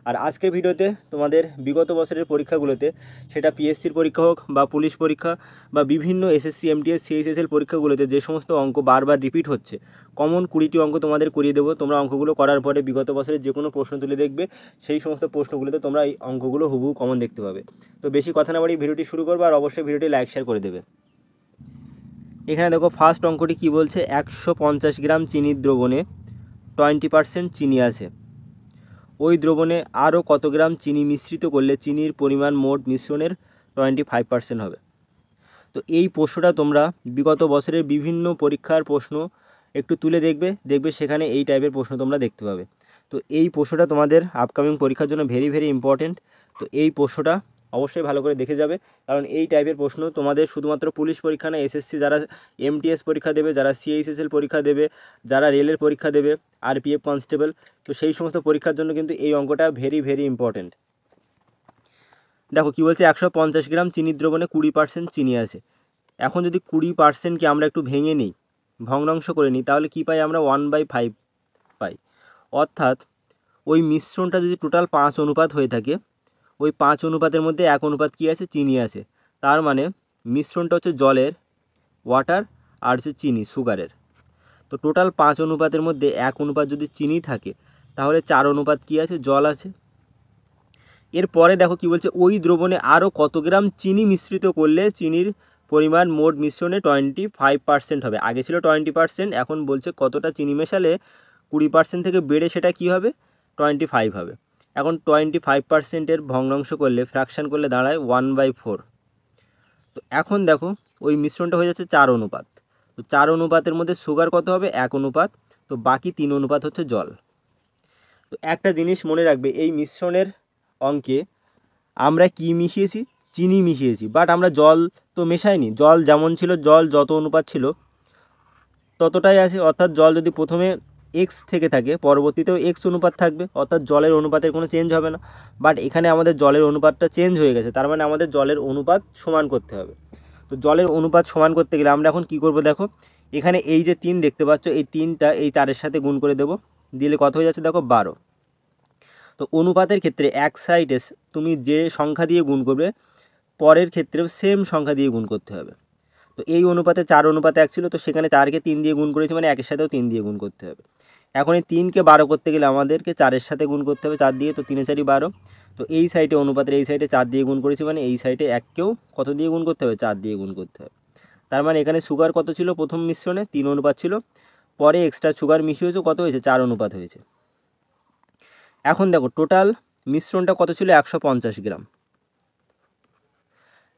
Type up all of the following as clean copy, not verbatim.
আর আজকের ভিডিওতে তোমাদের বিগত বছরের পরীক্ষাগুলোতে, সেটা পিএসসির পরীক্ষা হোক বা পুলিশ পরীক্ষা বা বিভিন্ন এসএসসি এমটিএস সিএইচএসএল পরীক্ষাগুলোতে যে সমস্ত অঙ্ক বারবার রিপিট হচ্ছে, কমন 20টি অঙ্ক তোমাদের করিয়ে দেবো। তোমরা অঙ্কগুলো করার পরে বিগত বছরের যে কোনো প্রশ্ন তুলে দেখবে, সেই সমস্ত প্রশ্নগুলোতে তোমরা এই অঙ্কগুলো হুবহু কমন দেখতে পাবে। তো বেশি কথা না বাড়িয়ে ভিডিওটি শুরু করবো, আর অবশ্যই ভিডিওটি লাইক শেয়ার করে দেবে। এখানে দেখো ফার্স্ট অঙ্কটি কি বলছে, 150 গ্রাম চিনির দ্রবণে 20% চিনি আছে। ওই দ্রবণে আরও কত গ্রাম চিনি মিশ্রিত করলে চিনির পরিমাণ মোট মিশ্রণের 25% হবে। তো এই প্রশ্নটা তোমরা বিগত বছরের বিভিন্ন পরীক্ষার প্রশ্ন একটু তুলে দেখবে সেখানে এই টাইপের প্রশ্ন তোমরা দেখতে পাবে। তো এই প্রশ্নটা তোমাদের আপকামিং পরীক্ষার জন্য ভেরি ভেরি ইম্পর্টেন্ট। তো এই প্রশ্নটা অবশ্যই ভালো করে দেখে যাবে, কারণ এই টাইপের প্রশ্ন তোমাদের শুধুমাত্র পুলিশ পরীক্ষা না, এসএসসি যারা এমটিএস পরীক্ষা দেবে, যারা সিএইচএসএল পরীক্ষা দেবে, যারা রেলের পরীক্ষা দেবে, আরপিএফ কনস্টেবল, তো সেই সমস্ত পরীক্ষার জন্য কিন্তু এই অঙ্কটা ভেরি ভেরি ইম্পর্টেন্ট। দেখো কি বলছে, 150 গ্রাম চিনির দ্রবণে 20% চিনি আছে। এখন যদি 20%কে আমরা একটু ভেঙে নিই, ভগ্নাংশ করে নিই, তাহলে কি পাই আমরা? 1/5 পাই। অর্থাৎ ওই মিশ্রণটা যদি টোটাল 5 অনুপাত হয়ে থাকে, ওই 5 অনুপাতের মধ্যে 1 অনুপাত কী আছে? চিনি আছে। তার মানে মিশ্রণটা হচ্ছে জলের, ওয়াটার, আর হচ্ছে চিনি, সুগারের। তো টোটাল 5 অনুপাতের মধ্যে 1 অনুপাত যদি চিনি থাকে, তাহলে 4 অনুপাত কী আছে? জল আছে। এরপরে দেখো কি বলছে, ওই দ্রবণে আরও কত গ্রাম চিনি মিশ্রিত করলে চিনির পরিমাণ মোট মিশ্রণে 25% হবে। আগে ছিল 20%, এখন বলছে কতটা চিনি মেশালে 20% থেকে বেড়ে সেটা কি হবে? 25 হবে। এখন 25%-এর ভগ্নাংশ করলে, ফ্র্যাকশান করলে দাঁড়ায় 1/4। তো এখন দেখো ওই মিশ্রণটা হয়ে যাচ্ছে 4 অনুপাত। তো 4 অনুপাতের মধ্যে সুগার কত হবে? 1 অনুপাত। তো বাকি 3 অনুপাত হচ্ছে জল। তো একটা জিনিস মনে রাখবে, এই মিশ্রণের অঙ্কে আমরা কি মিশিয়েছি? চিনি মিশিয়েছি, বাট আমরা জল তো মেশাইনি। জল যেমন ছিল, জল যত অনুপাত ছিল ততটাই আছে। অর্থাৎ জল যদি প্রথমে এক্স থেকে থাকে, পরবর্তীতেও এক্স অনুপাত থাকবে, অর্থাৎ জলের অনুপাতের কোনো চেঞ্জ হবে না। বাট এখানে আমাদের জলের অনুপাতটা চেঞ্জ হয়ে গেছে, তার মানে আমাদের জলের অনুপাত সমান করতে হবে। তো জলের অনুপাত সমান করতে গেলে আমরা এখন কি করব? দেখো এখানে এই যে 3 দেখতে পাচ্ছ, এই 3টা এই 4-এর সাথে গুণ করে দেবো, দিলে কত হয়ে যাচ্ছে? দেখো 12। তো অনুপাতের ক্ষেত্রে এক সাইডে তুমি যে সংখ্যা দিয়ে গুণ করবে, পরের ক্ষেত্রেও সেম সংখ্যা দিয়ে গুণ করতে হবে। তো এই অনুপাতে 4 অনুপাতে 1 ছিল, তো সেখানে 4কে 3 দিয়ে গুণ করেছি, মানে 1-এর সাথেও 3 দিয়ে গুণ করতে হবে। এখন এই 3কে 12 করতে গেলে আমাদেরকে 4-এর সাথে গুণ করতে হবে 4 দিয়ে, তো 3 4 12। তো এই সাইডে অনুপাতের এই সাইডে 4 দিয়ে গুণ করেছি, মানে এই সাইডে 1কেও কত দিয়ে গুণ করতে হবে? 4 দিয়ে গুণ করতে হবে। তার মানে এখানে সুগার কত ছিল? প্রথম মিশ্রণে 3 অনুপাত ছিল, পরে এক্সট্রা সুগার মিশিয়েছে, কত হয়েছে? 4 অনুপাত হয়েছে। এখন দেখো টোটাল মিশ্রণটা কত ছিল? 150 গ্রাম।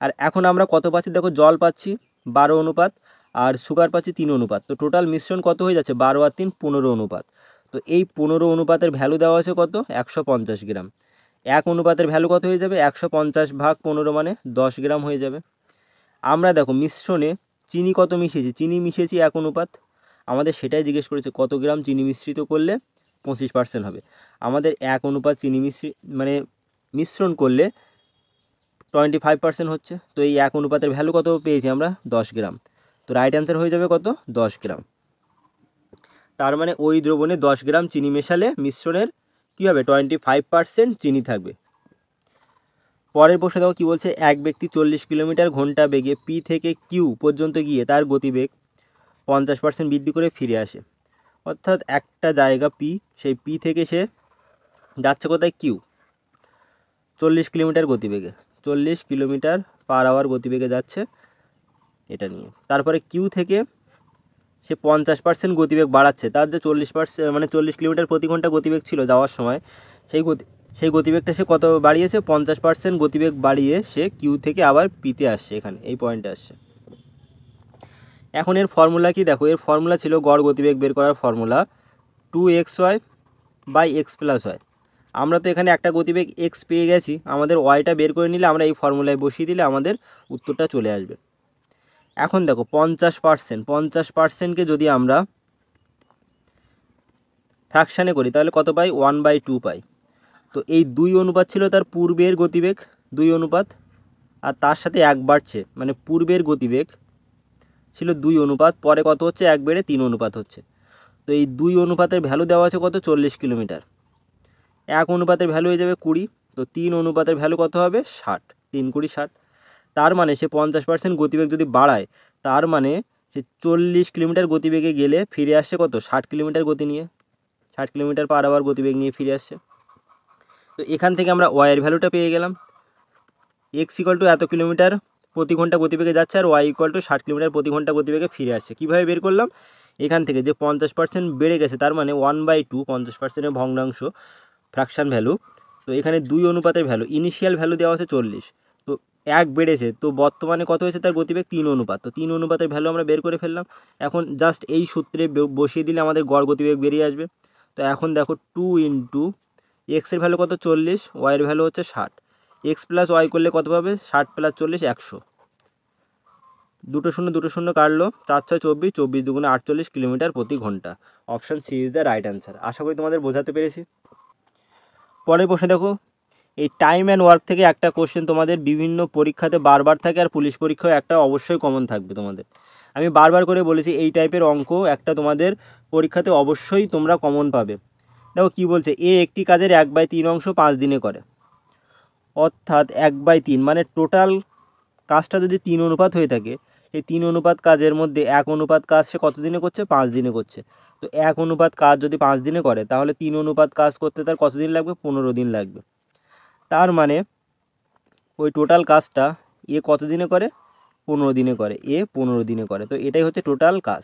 আর এখন আমরা কত পাচ্ছি? দেখো জল পাচ্ছি 12 অনুপাত, আর সুগার পাচ্ছি 3 অনুপাত। তো টোটাল মিশ্রণ কত হয়ে যাচ্ছে? 12 আর 3 15 অনুপাত। তো এই 15 অনুপাতের ভ্যালু দেওয়া আছে কত? 150 গ্রাম। 1 অনুপাতের ভ্যালু কত হয়ে যাবে? 150/15 মানে 10 গ্রাম হয়ে যাবে। আমরা দেখো মিশ্রণে চিনি কত মিশিয়েছি? চিনি মিশিয়েছি 1 অনুপাত। আমাদের সেটাই জিজ্ঞেস করেছে কত গ্রাম চিনি মিশ্রিত করলে 25% হবে। আমাদের 1 অনুপাত চিনি মিশ্রণ করলে 25% হচ্ছে। তো এই 1 অনুপাতের ভ্যালু কত পেয়েছি আমরা? 10 গ্রাম। তো রাইট অ্যান্সার হয়ে যাবে কত? 10 গ্রাম। তার মানে ওই দ্রবণে 10 গ্রাম চিনি মেশালে মিশ্রণের কী হবে? 25% চিনি থাকবে। পরের প্রশ্ন দেখো কী বলছে, এক ব্যক্তি 40 কিলোমিটার ঘন্টা বেগে পি থেকে কিউ পর্যন্ত গিয়ে তার গতিবেগ 50% বৃদ্ধি করে ফিরে আসে। অর্থাৎ একটা জায়গা পি, সেই পি থেকে সে যাচ্ছে কোথায়? কিউ, 40 কিলোমিটার গতিবেগে, 40 কিলোমিটার/আওয়ার গতিবেগে যাচ্ছে এটা নিয়ে। তারপরে কিউ থেকে সে 50% গতিবেগ বাড়াচ্ছে। তার যে 40% মানে 40 কিলোমিটার প্রতি ঘন্টা গতিবেগ ছিল যাওয়ার সময়, সেই গতিবেগটা সে কত বাড়িয়েছে? 50% গতিবেগ বাড়িয়ে সে কিউ থেকে আবার পিতে আসছে, এখানে এই পয়েন্টে আসছে। এখন এর ফর্মুলা কি? দেখো এর ফর্মুলা ছিল, গড় গতিবেগ বের করার ফর্মুলা 2xy/x+y। আমরা তো এখানে একটা গতিবেগ এক্স পেয়ে গেছি, আমাদের ওয়াইটা বের করে নিলে আমরা এই ফর্মুলায় বসিয়ে দিলে আমাদের উত্তরটা চলে আসবে। এখন দেখো 50%কে যদি আমরা ফ্র্যাকশানে করি, তাহলে কত পাই? 1/2 পাই। তো এই 2 অনুপাত ছিল তার পূর্বের গতিবেগ, 2 অনুপাত, আর তার সাথে 1 বাড়ছে, মানে পূর্বের গতিবেগ ছিল 2 অনুপাত, পরে কত হচ্ছে? 1 বেড়ে 3 অনুপাত হচ্ছে। তো এই 2 অনুপাতের ভ্যালু দেওয়া আছে কত? 40 কিলোমিটার। 1 অনুপাতের ভ্যালু হয়ে যাবে 20, তো 3 অনুপাতের ভ্যালু কত হবে 60, 3 20 60। তার মানে সে 50% গতিবেগ যদি বাড়ায়, তার মানে সে 40 কিলোমিটার গতিবেগে গেলে ফিরে আসছে কত 60 কিলোমিটার গতি নিয়ে, 60 কিলোমিটার পার আওয়ার গতিবেগ নিয়ে ফিরে আসছে। তো এখান থেকে আমরা ওয়াইয়ের ভ্যালুটা পেয়ে গেলাম, এক্স ইকুয়াল টু এত কিলোমিটার প্রতি ঘন্টা গতিবেগে যাচ্ছে আর ওয়াই ইকুয়াল টু 60 কিলোমিটার প্রতি ঘন্টা গতিবেগে ফিরে আসছে। কীভাবে বের করলাম, এখান থেকে যে 50% বেড়ে গেছে, তার মানে 1/2, 50%-এর ভগ্নাংশ ফ্র্যাকশান ভ্যালু। তো এখানে 2 অনুপাতের ভ্যালু, ইনিশিয়াল ভ্যালু দেওয়া আছে 40, তো 1 বেড়েছে, তো বর্তমানে কত হয়েছে তার গতিবেগ 3 অনুপাত, তো 3 অনুপাতের ভ্যালু আমরা বের করে ফেললাম। এখন জাস্ট এই সূত্রে বসিয়ে দিলে আমাদের গড় গতিবেগ বেরিয়ে আসবে। তো এখন দেখো 2 ইন্টু এক্সের ভ্যালু কত 40, ওয়াইয়ের ভ্যালু হচ্ছে 60, এক্স প্লাস ওয়াই করলে কত পাবে 60 প্লাস 40 100, দুটো শূন্য কাটলো, 4 6 24, 24 দুগুণে 48 কিলোমিটার প্রতি ঘন্টা। Option C is the right answer. আশা করি তোমাদের বোঝাতে পেরেছি। পরের প্রশ্ন দেখো, এই টাইম অ্যান্ড ওয়ার্ক থেকে একটা কোশ্চেন তোমাদের বিভিন্ন পরীক্ষাতে বারবার থাকে, আর পুলিশ পরীক্ষায় একটা অবশ্যই কমন থাকবে তোমাদের। আমি বারবার করে বলেছি এই টাইপের অঙ্ক একটা তোমাদের পরীক্ষাতে অবশ্যই তোমরা কমন পাবে। দেখো কী বলছে, এ একটি কাজের 1/3 অংশ 5 দিনে করে, অর্থাৎ 1/3 মানে টোটাল কাজটা যদি 3 অনুপাত হয়ে থাকে, সেই 3 অনুপাত কাজের মধ্যে 1 অনুপাত কাজ সে কত দিনে করছে 5 দিনে করছে। তো 1 অনুপাত কাজ যদি 5 দিনে করে, তাহলে 3 অনুপাত কাজ করতে তার কত দিন লাগবে 15 দিন লাগবে। তার মানে ওই টোটাল কাজটা এ কত দিনে করে 15 দিনে করে, এ 15 দিনে করে। তো এটাই হচ্ছে টোটাল কাজ,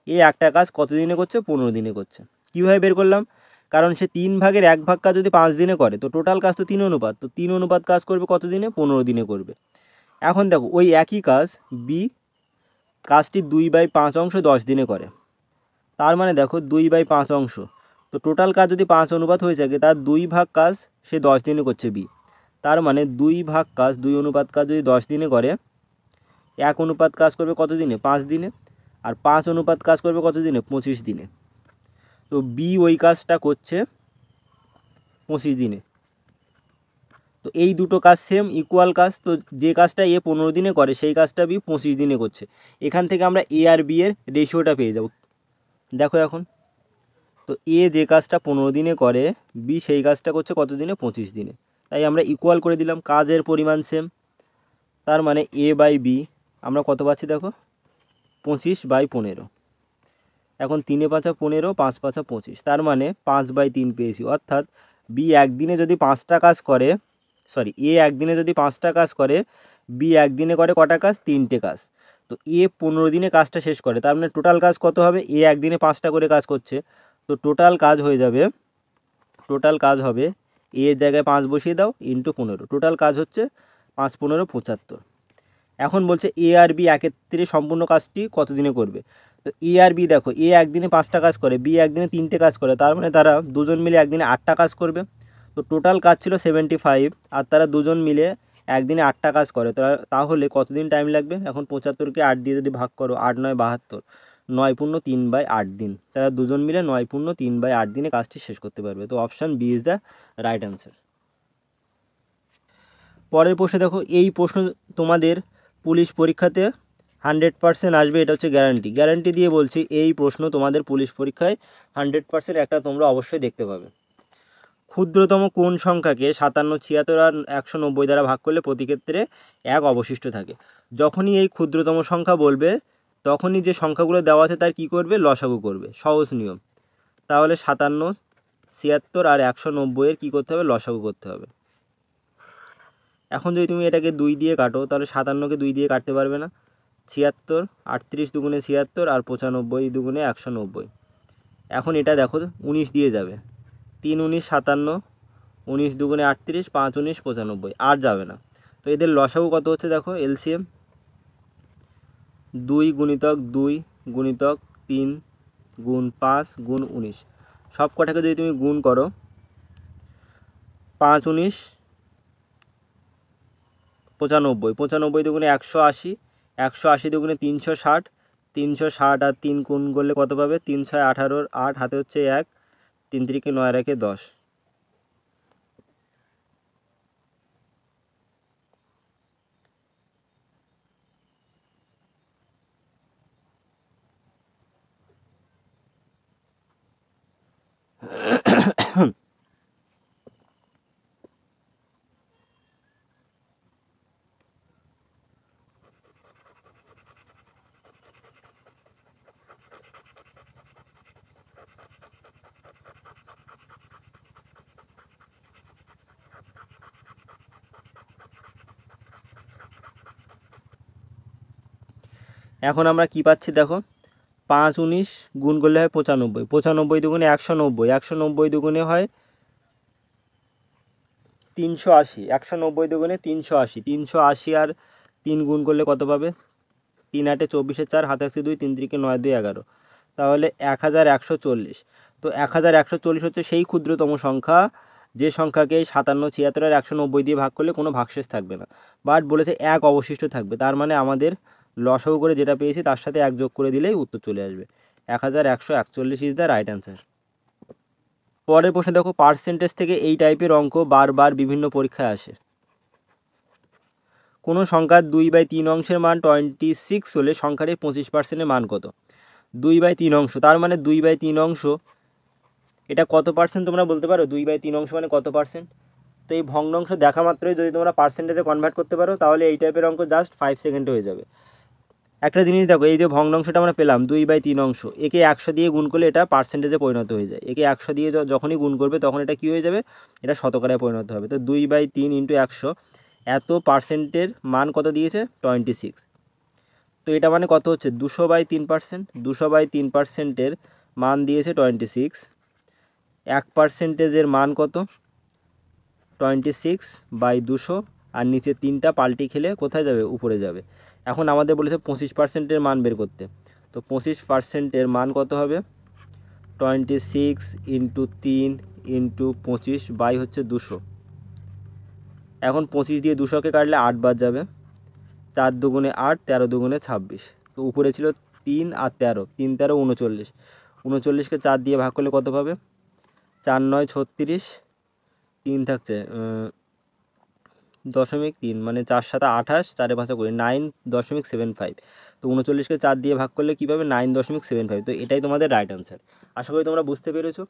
এ একটা কাজ কত দিনে করছে 15 দিনে করছে। কীভাবে বের করলাম, কারণ সে 3 ভাগের 1 ভাগ কাজ যদি 5 দিনে করে, তো টোটাল কাজ তো 3 অনুপাত, তো 3 অনুপাত কাজ করবে কত দিনে 15 দিনে করবে। এখন দেখো ওই একই কাজ বি কাজটি 2/5 অংশ 10 দিনে করে, তার মানে দেখো 2/5 অংশ, তো টোটাল কাজ যদি 5 অনুপাত হয়ে থাকে, তার 2 ভাগ কাজ সে 10 দিনে করছে বি, তার মানে 2 ভাগ কাজ 2 অনুপাত কাজ যদি 10 দিনে করে, 1 অনুপাত কাজ করবে কত দিনে 5 দিনে, আর 5 অনুপাত কাজ করবে কত দিনে 25 দিনে। তো বি ওই কাজটা করছে 25 দিনে। তো এই দুটো কাজ সেম ইকুয়াল কাজ, তো যে কাজটা এ 15 দিনে করে সেই কাজটা বি 25 দিনে করছে। এখান থেকে আমরা এ আর বি এর রেশিওটা পেয়ে যাব। দেখো এখন, তো এ যে কাজটা 15 দিনে করে, বি সেই কাজটা করছে কত দিনে 25 দিনে, তাই আমরা ইকুয়াল করে দিলাম, কাজের পরিমাণ সেম। তার মানে এ বাই বি আমরা কত পাচ্ছি দেখো 25/15। এখন 3 5 15, 5 5 25, তার মানে 5/3 পেয়েছি। অর্থাৎ বি একদিনে যদি 5টা কাজ করে, এ একদিনে যদি 5টা কাজ করে, বি একদিনে করে কটা কাজ 3টে কাজ। তো এ 15 দিনে কাজটা শেষ করে, তার মানে টোটাল কাজ কত হবে, এ একদিনে 5টা করে কাজ করছে, তো টোটাল কাজ হবে এর জায়গায় 5 বসিয়ে দাও ইন্টু 15, টোটাল কাজ হচ্ছে 5 15 75। এখন বলছে এ আর বি একত্রে সম্পূর্ণ কাজটি কত দিনে করবে। তো এ আর বি দেখো, এ একদিনে 5টা কাজ করে, বি একদিনে 3টে কাজ করে, তার মানে তারা দুজন মিলে একদিনে 8টা কাজ করবে। তো টোটাল কাজ ছিল 75, আর তারা দুজন মিলে একদিনে 8টা কাজ করে, তাহলে কতদিন টাইম লাগবে। এখন 75কে 8 দিয়ে যদি ভাগ করো, 8 9 72, 9 পূর্ণ 3/8 দিন, তারা দুজন মিলে 9 পূর্ণ 3/8 দিনে কাজটি শেষ করতে পারবে। তো option B is the right answer. পরের প্রশ্নে দেখো, এই প্রশ্ন তোমাদের পুলিশ পরীক্ষাতে 100% আসবে, এটা হচ্ছে গ্যারান্টি দিয়ে বলছি, এই প্রশ্ন তোমাদের পুলিশ পরীক্ষায় 100% একটা তোমরা অবশ্যই দেখতে পাবে। ক্ষুদ্রতম কোন সংখ্যাকে 57 76 আর 190 দ্বারা ভাগ করলে প্রতি ক্ষেত্রে 1 অবশিষ্ট থাকে। যখনই এই ক্ষুদ্রতম সংখ্যা বলবে, তখনই যে সংখ্যাগুলো দেওয়া আছে তার কী করবে লসাগু করবে, সহজ নিয়ম। তাহলে 57 76 আর 190 এর কী করতে হবে লসাগু করতে হবে। এখন যদি তুমি এটাকে 2 দিয়ে কাটো, তাহলে 57কে 2 দিয়ে কাটতে পারবে না, 76, 38 দুগুণে 76 আর 95 দুগুণে 190। এখন এটা দেখো 19 দিয়ে যাবে, 3 19 57, 19 দুগুণে 38, 5 19 95, আর যাবে না। তো এদের লসাগু কত হচ্ছে দেখো, এলসিএম 2 গুণিতক 2 গুণিতক 3 গুণ 5 গুণ 19, সব কটাকে যদি তুমি গুণ করো, 5 19 95, 95 দুগুণে 180, 180 দুগুণে 360, 360 আর 3 গুণ করলে কত পাবে 3 6 18, 8 হাতে হচ্ছে 1, 3 3 9 আর 1 10। এখন আমরা কি পাচ্ছি দেখো, 5 19 গুণ করলে হয় 95, 95 দুগুণে 190, 190 দুগুণে হয় 380, 190 দুগুণে 380, 380 আর 3 গুণ করলে কত পাবে, 3 8 24 4 হাতে আছে 2, 3 3 9 2 11, তাহলে 1140। তো 1140 হচ্ছে সেই ক্ষুদ্রতম সংখ্যা যে সংখ্যাকে 57 76 আর 190 দিয়ে ভাগ করলে কোনো ভাগশেষ থাকবে না, বাট বলেছে এক অবশিষ্ট থাকবে। তার মানে আমাদের লসাগু করে যেটা পেয়েছি তার সাথে এক যোগ করে দিলেই উত্তর চলে আসবে। 1141 ইজ দ্য রাইট অ্যান্সার। পরের প্রশ্নে দেখো, পার্সেন্টেজ থেকে এই টাইপের অঙ্ক বারবার বিভিন্ন পরীক্ষায় আসে। কোনো সংখ্যার 2/3 অংশের মান 26 হলে সংখ্যাটির 25%-এর মান কত? 2/3 অংশ, তার মানে 2/3 অংশ, এটা কত পার্সেন্ট তোমরা বলতে পারো? 2/3 অংশ মানে কত পার্সেন্ট? তো এই ভগ্নাংশ দেখা মাত্রই যদি তোমরা পার্সেন্টেজে কনভার্ট করতে পারো তাহলে এই টাইপের অঙ্ক জাস্ট 5 সেকেন্ডে হয়ে যাবে। একটা জিনিস দেখো, এই যে ভগ্নাংশটা আমরা পেলাম 2/3 অংশ, একে 100 দিয়ে গুণ করলে এটা পার্সেন্টেজে পরিণত হয়ে যায়। একে 100 দিয়ে যখনই গুণ করবে তখন এটা কী হয়ে যাবে, এটা শতকরায় পরিণত হবে। তো 2/3 ইন্টু 100, এত পার্সেন্টের মান কত দিয়েছে? 26। তো এটা মানে কত হচ্ছে? 200/3%। 200/3%-এর মান দিয়েছে 26। 1%-এর মান কত? 26/200, আর নিচে 3টা পাল্টি খেলে কোথায় যাবে? উপরে যাবে। এখন আমাদের বলেছে 25%-এর মান বের করতে। তো 25%-এর মান কত হবে? 26 ইন্টু 3 ইন্টু 25 বাই হচ্ছে 200। এখন 25 দিয়ে 200কে কাটলে 8 বাদ যাবে, 4 দুগুণে 8, 13 দুগুণে 26। তো উপরে ছিল 3 আর 13, 3 13 39, 39কে 4 দিয়ে ভাগ করলে কত পাবে? 4 9 36, 3 থাকছে 0.3, মানে 4 7 28, 4 5 20, 9.75। তো 39কে 4 দিয়ে ভাগ করলে কী পাবে? 9.75। তো এটাই তোমাদের রাইট অ্যান্সার। আশা করি তোমরা বুঝতে পেরেছো।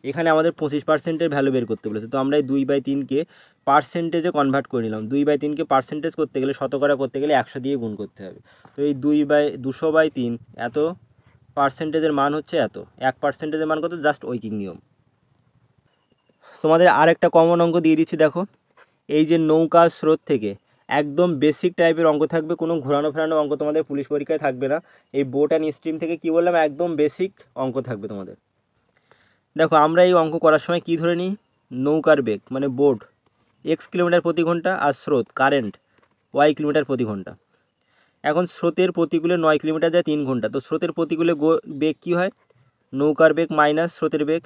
এখানে আমাদের 25%-এর ভ্যালু বের করতে বলেছে। তো আমরা এই 2/3-কে পার্সেন্টেজে কনভার্ট করে নিলাম। 2/3-কে পার্সেন্টেজ করতে গেলে, শতকরা করতে গেলে 100 দিয়ে গুণ করতে হবে। তো এই 200/3 এত পার্সেন্টেজের মান হচ্ছে এত, 1%-এর মান কত? জাস্ট ঐকিক নিয়ম। তোমাদের আর একটা কমন অঙ্ক দিয়ে দিচ্ছি দেখো, এই যে নৌকা স্রোত থেকে একদম বেসিক টাইপের অঙ্ক থাকবে, কোনো ঘোরানো ফেরানো অঙ্ক তোমাদের পুলিশ পরীক্ষায় থাকবে না। এই বোট অ্যান্ড স্ট্রিম থেকে কী বললাম, একদম বেসিক অঙ্ক থাকবে তোমাদের। দেখো আমরা এই অঙ্ক করার সময় কী ধরে নিই? নৌকার বেগ মানে বোট x কিলোমিটার প্রতি ঘন্টা, আর স্রোত কারেন্ট y কিলোমিটার প্রতি ঘন্টা। এখন স্রোতের প্রতিকূলে 9 কিলোমিটার যায় 3 ঘন্টা। তো স্রোতের প্রতিকূলে বেগ কী হয়? নৌকার বেগ মাইনাস স্রোতের বেগ,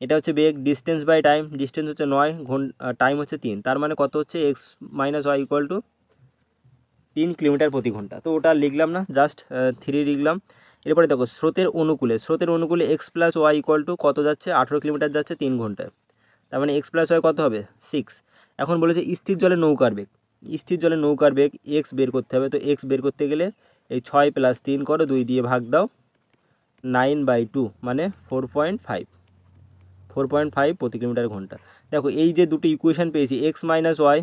এটা হচ্ছে বেগ। ডিস্টেন্স বাই টাইম, ডিস্টেন্স হচ্ছে 9 ঘন্টা, টাইম হচ্ছে 3, তার মানে কত হচ্ছে? x minus Y equal to 3 kilometre প্রতি ঘন্টা। তো ওটা লিখলাম না, জাস্ট 3 লিখলাম। এরপরে দেখো স্রোতের অনুকূলে x plus Y equal to কত যাচ্ছে? 18 কিলোমিটার যাচ্ছে 3 ঘন্টায়। তার মানে x প্লাস ওয়াই কত হবে? 6। এখন বলেছে স্থির জলে নৌকার বেগ, স্থির জলে নৌকার বেগ x বের করতে হবে। তো x বের করতে গেলে এই 6 + 3 করো, 2 দিয়ে ভাগ দাও, 9/2 মানে 4.5 প্রতি কিলোমিটার ঘন্টা। দেখো এই যে দুটো ইকুয়েশন পেয়েছি, x minus Y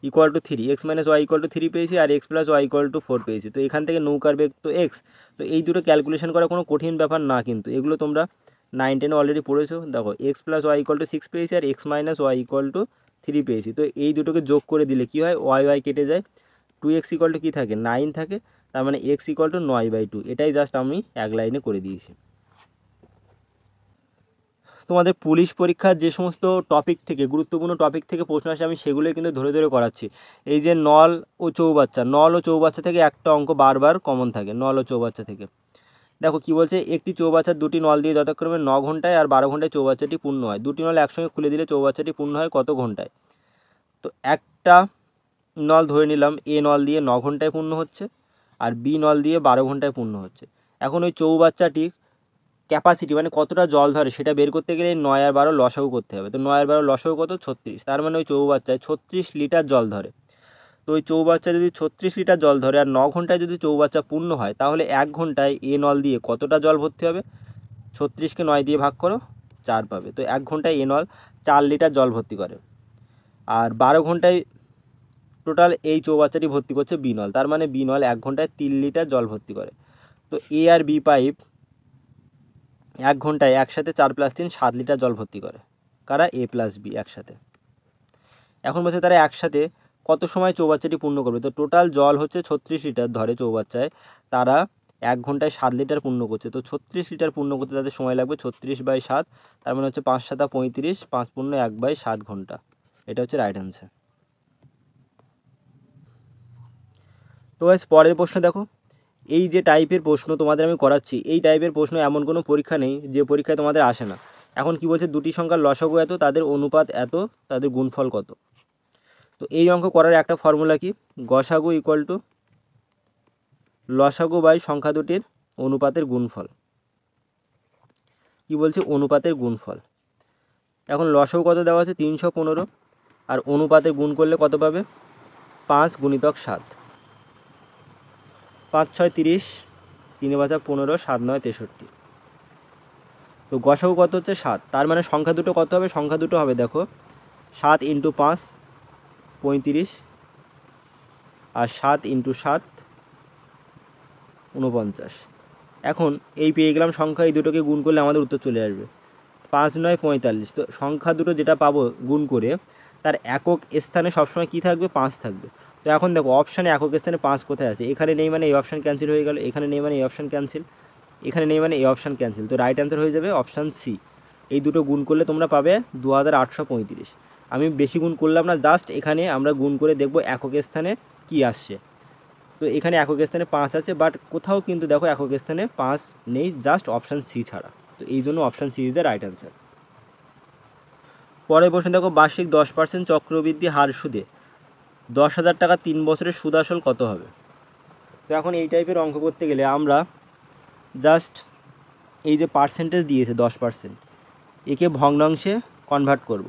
equal to 3, x minus Y equal to 3 পেয়েছি, আর x plus Y equal to 4 পেয়েছি। তো এখান থেকে নৌকার বেগ তো x। তো এই দুটো ক্যালকুলেশন করা কোনো কঠিন ব্যাপার না, কিন্তু এগুলো তোমরা 9 10 অলরেডি পড়েছো। দেখো x plus Y equal to 6 পেয়েছি, আর x minus Y equal to 3 পেয়েছি। তো এই দুটোকে যোগ করে দিলে কী হয়? ওয়াই কেটে যায়, 2x ইকুয়াল টু কী থাকে? 9 থাকে। তার মানে x ইকুয়াল টু 9/2। এটাই জাস্ট আমি এক লাইনে করে দিয়েছি। তোমাদের পুলিশ পরীক্ষার যে সমস্ত টপিক থেকে, গুরুত্বপূর্ণ টপিক থেকে প্রশ্ন আসে আমি সেগুলোই কিন্তু ধরে ধরে করাচ্ছি। এই যে নল ও চৌবাচ্চা থেকে একটা অঙ্ক বারবার কমন থাকে, নল ও চৌবাচ্চা থেকে। দেখো কি বলছে, একটি চৌবাচ্চার দুটি নল দিয়ে যথাক্রমে 9 ঘন্টায় আর 12 ঘন্টায় চৌবাচ্চাটি পূর্ণ হয়। দুটি নল একসঙ্গে খুলে দিলে চৌবাচ্চাটি পূর্ণ হয় কত ঘন্টায়? তো একটা নল ধরে নিলাম এ নল দিয়ে 9 ঘন্টায় পূর্ণ হচ্ছে, আর বি নল দিয়ে 12 ঘন্টায় পূর্ণ হচ্ছে। এখন ওই চৌবাচ্চাটি ক্যাপাসিটি মানে কতটা জল ধরে সেটা বের করতে গেলে 9 আর 12 লসাগু করতে হবে। তো 9 আর 12 লসাগু কত? 36। তার মানে ওই চৌবাচ্চায় 36 লিটার জল ধরে। তো ওই চৌবাচ্চা যদি 36 লিটার জল ধরে আর 9 ঘন্টায় যদি চৌবাচ্চা পূর্ণ হয়, তাহলে 1 ঘন্টায় এ নল দিয়ে কতটা জল ভর্তি হবে? 36কে 9 দিয়ে ভাগ করো, 4 পাবে। তো 1 ঘন্টায় এ নল 4 লিটার জল ভর্তি করে। আর 12 ঘন্টায় টোটাল এই চৌবাচ্চাটি ভর্তি করছে বি নল, তার মানে বি নল 1 ঘন্টায় 3 লিটার জল ভর্তি করে। তো এ আর বি পাইপ 1 ঘন্টায় একসাথে 4 + 3 7 লিটার জল ভর্তি করে। কারা? এ প্লাস বি একসাথে। এখন বলছে তারা একসাথে কত সময় চৌবাচ্চাটি পূর্ণ করবে? তো টোটাল জল হচ্ছে 36 লিটার ধরে চৌবাচ্চায়, তারা 1 ঘন্টায় 7 লিটার পূর্ণ করছে। তো 36 লিটার পূর্ণ করতে তাদের সময় লাগবে 36/7, তার মানে হচ্ছে 5 × 7 = 35, 5 পূর্ণ 1/7 ঘন্টা। এটা হচ্ছে রাইট অ্যান্সার। তো গাইস পরের প্রশ্ন দেখো, এই যে টাইপের প্রশ্ন তোমাদের আমি করাচ্ছি, এই টাইপের প্রশ্ন এমন কোনো পরীক্ষা নেই যে পরীক্ষায় তোমাদের আসে না। এখন কি বলছে, দুটি সংখ্যার লসাগু এত, তাদের অনুপাত এত, তাদের গুণফল কত। তো এই অঙ্ক করার একটা ফর্মুলা কি, গসাগু = লসাগু বাই সংখ্যা দুটির অনুপাতের গুণফল। কি বলছে, অনুপাতের গুণফল। এখন লসাগু কত দেওয়া আছে, 315, আর অনুপাতে গুণ করলে কত পাবে, 5 × 7, 5 × 6 = 30, 3 × 5 = 15, 7 × 9 = 63। তো গসাগু কত হচ্ছে 7, তার মানে সংখ্যা দুটো কত হবে, সংখ্যা দুটো হবে দেখো 7 × 5 35, আর 7 × 7 49। এখন এই পেয়ে গেলাম সংখ্যা, এই দুটোকে গুণ করলে আমাদের উত্তর চলে আসবে 5 × 9 = 45। তো সংখ্যা দুটো যেটা পাবো গুণ করে, তার একক স্থানে সবসময় কী থাকবে, 5 থাকবে। তো এখন দেখো অপশানে একক স্থানে 5 কোথায় আছে, এখানে নেই মানে এই অপশান ক্যান্সেল হয়ে গেল, এখানে নেই মানে এই অপশান ক্যান্সেল, এখানে নেই মানে এই অপশান ক্যান্সেল। তো রাইট অ্যান্সার হয়ে যাবে অপশান সি। এই দুটো গুণ করলে তোমরা পাবে 2835। আমি বেশি গুণ করলাম না, জাস্ট এখানে আমরা গুণ করে দেখব একক স্থানে কি আসছে। তো এখানে একক স্থানে 5 আছে, বাট কোথাও কিন্তু দেখো একক স্থানে 5 নেই, জাস্ট অপশান সি ছাড়া। তো এই জন্য option C is the right answer. পরের প্রশ্ন দেখো, বার্ষিক 10% চক্রবৃদ্ধি হার সুদে 10,000 টাকা 3 বছরের সুদ আসল কত হবে? তো এখন এই টাইপের অঙ্ক করতে গেলে আমরা জাস্ট এই যে পার্সেন্টেজ দিয়েছে 10%, একে ভগ্নাংশে কনভার্ট করব।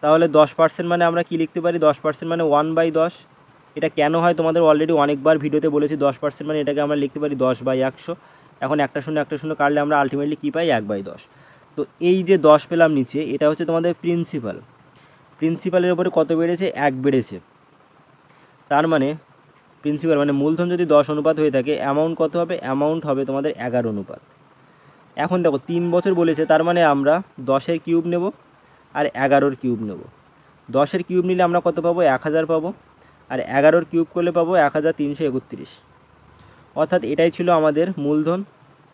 তাহলে 10% মানে আমরা কি লিখতে পারি, 10% মানে 1/10। এটা কেন হয় তোমাদের অলরেডি অনেকবার ভিডিওতে বলেছি, 10% মানে এটাকে আমরা লিখতে পারি 10/100। এখন একটা শূন্য কাটলে আমরা আলটিমেটলি কী পাই, 1/10। তো এই যে 10 পেলাম নিচে, এটা হচ্ছে তোমাদের প্রিন্সিপালের ওপরে কত বেড়েছে, 1 বেড়েছে। তার মানে প্রিন্সিপাল মানে মূলধন যদি 10 অনুপাত হয়ে থাকে, অ্যামাউন্ট কত হবে, অ্যামাউন্ট হবে তোমাদের 11 অনুপাত। এখন দেখো 3 বছর বলেছে, তার মানে আমরা 10-এর কিউব নেব আর 11-এর কিউব নেব। 10-এর কিউব নিলে আমরা কত পাবো, 1000 পাবো, আর 11-এর কিউব করলে পাবো 1331। অর্থাৎ এটাই ছিল আমাদের মূলধন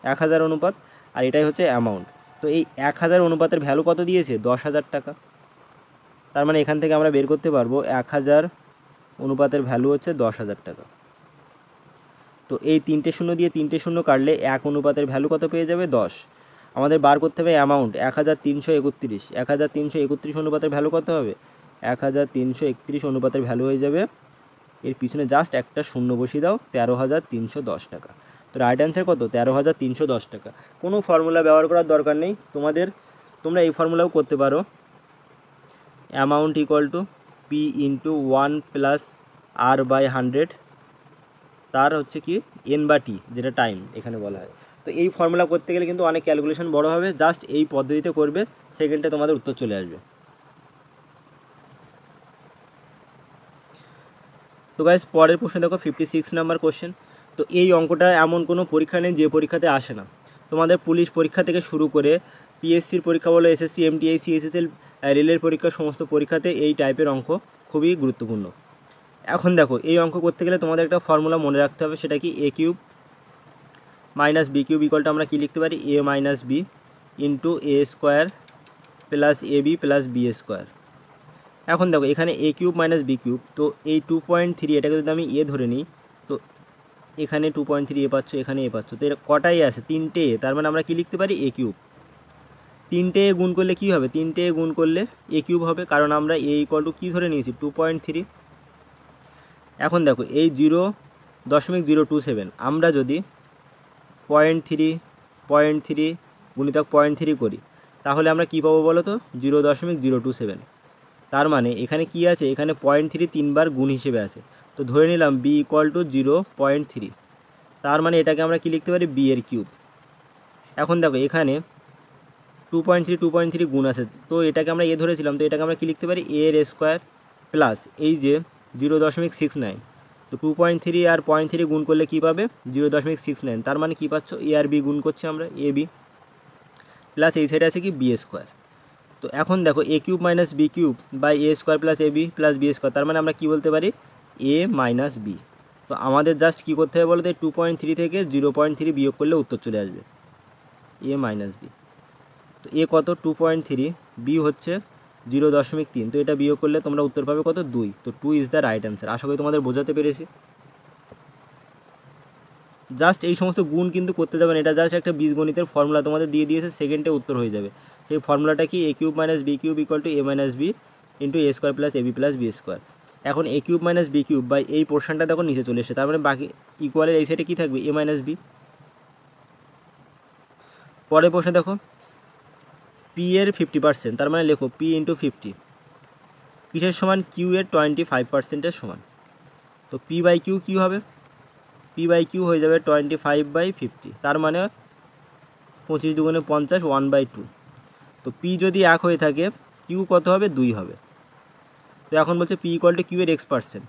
1000 অনুপাত, আর এটাই হচ্ছে অ্যামাউন্ট। তো এই 1000 অনুপাতের ভ্যালু কত দিয়েছে, 10,000 টাকা। তার মানে এখান থেকে আমরা বের করতে পারবো 1000 অনুপাতের ভ্যালু হচ্ছে 10,000 টাকা। তো এই 3টে শূন্য দিয়ে 3টে শূন্য কাটলে 1 অনুপাতের ভ্যালু কত পেয়ে যাবে, 10। আমাদের বার করতে হবে অ্যামাউন্ট 1331। 1331 অনুপাতের ভ্যালু কত হবে, 1331 অনুপাতের ভ্যালু হয়ে যাবে, এর পিছনে জাস্ট একটা শূন্য বসিয়ে দাও, 13,310 টাকা। তো রাইট অ্যান্সার কত, 13,310 টাকা। কোনো ফর্মুলা ব্যবহার করার দরকার নেই তোমরা এই ফর্মুলাও করতে পারো, অ্যামাউন্ট = P × 1 + R/100, তার হচ্ছে কি N/T, যেটা টাইম এখানে বলা হয়। তো এই ফর্মুলা করতে গেলে কিন্তু অনেক ক্যালকুলেশন বড় হবে, জাস্ট এই পদ্ধতিতে করবে, সেকেন্ডে তোমাদের উত্তর চলে আসবে। তো গাইস পরের প্রশ্ন দেখো, 56 নাম্বার কোশ্চেন। তো এই অঙ্কটা এমন কোনো পরীক্ষা নেই যে পরীক্ষাতে আসে না। তোমাদের পুলিশ পরীক্ষা থেকে শুরু করে পিএসসির পরীক্ষা বলো, এসএসসি, এমটিআই, সিএসএসএল, রেলের পরীক্ষা, সমস্ত পরীক্ষাতে এই টাইপের অঙ্ক খুবই গুরুত্বপূর্ণ। এখন দেখো এই অঙ্ক করতে গেলে তোমাদের একটা ফর্মুলা মনে রাখতে হবে, সেটা কি, a³ - b³ = আমরা কি লিখতে পারি, a - b × a² + ab + b²। এখন দেখো এখানে a³ - b³, তো এই 2.3 এটাকে যদি আমি এ ধরে নিই, তো এখানে 2.3 এ পাচ্ছ, এখানে এ পাচ্ছ, তো এটা কটাই আছে, 3টে এ। তার মানে আমরা কি লিখতে পারি, a³। 3টে এ গুণ করলে কি হবে, 3টে এ গুণ করলে a³ হবে, কারণ আমরা a = কি ধরে নিয়েছি, 2.3। এখন দেখো এই 0.027 আমরা যদি 0.3 গুণিতক 0.3 করি, তাহলে আমরা কি পাবো বলো তো, 0.027। তার মানে এখানে কি আছে, এখানে 0.3 3বার গুণ হিসেবে আছে। তো ধরে নিলাম b = 0.3, তার মানে এটাকে আমরা কি লিখতে পারি, b এর কিউব। এখন দেখো এখানে 2.3 গুণ আছে, তো এটাকে আমরা এ ধরেছিলাম, তো এটাকে আমরা কি লিখতে পারি, a এর স্কোয়ার প্লাস এই যে 0.69। তো 2.3 আর 0.3 গুণ করলে কী পাবে, 0.69। তার মানে কী পাচ্ছ, a আর b গুণ করছি আমরা, ab, প্লাস এই সাইডে আছে কি, b²। তো তো এখন দেখো A cube minus B cube by A square plus A B plus B square, তার মানে আমরা কী বলতে পারি এ মাইনাস বি। তো আমাদের জাস্ট কী করতে হবে বলো তো, 2.3 থেকে 0.3 বিয়োগ করলে উত্তর চলে আসবে এ মাইনাস বি। তো এ কত 2.3, বি হচ্ছে 0.3, তো এটা বিয়োগ করলে তোমরা উত্তর পাবে কত 2। তো 2 ইজ দ্য রাইট অ্যান্সার। আশা করি তোমাদের বোঝাতে পেরেছি। জাস্ট এই সমস্ত গুণ কিন্তু করতে যাবেন, এটা জাস্ট একটা বীজগণিতের ফর্মুলা তোমাদের দিয়ে দিয়েছে, সেকেন্ডে উত্তর হয়ে যাবে। সেই ফর্মুলাটা কি, A cube minus B cube equal to A minus B into A square plus A B plus B square. এখন A cube minus B cube by এই পোর্শনটা দেখো নিচে চলে এসেছে, তার মানে বাকি ইকুয়ালের এই সাইডে কী থাকবে এ মাইনাস বি। পরের প্রশ্নে দেখো পি এর 50%, তার মানে লেখো পি ইন্টু 50 কিসের সমান, কিউ এর 25%-এর সমান। তো পি বাই কিউ কী হবে, পি বাই কিউ হয়ে যাবে 25/50, তার মানে 25 দুগুণে 50, 1/2। তো পি যদি 1 হয়ে থাকে কিউ কত হবে 2 হবে। তো এখন বলছে পি ইকুয়াল টু কিউ এর x%,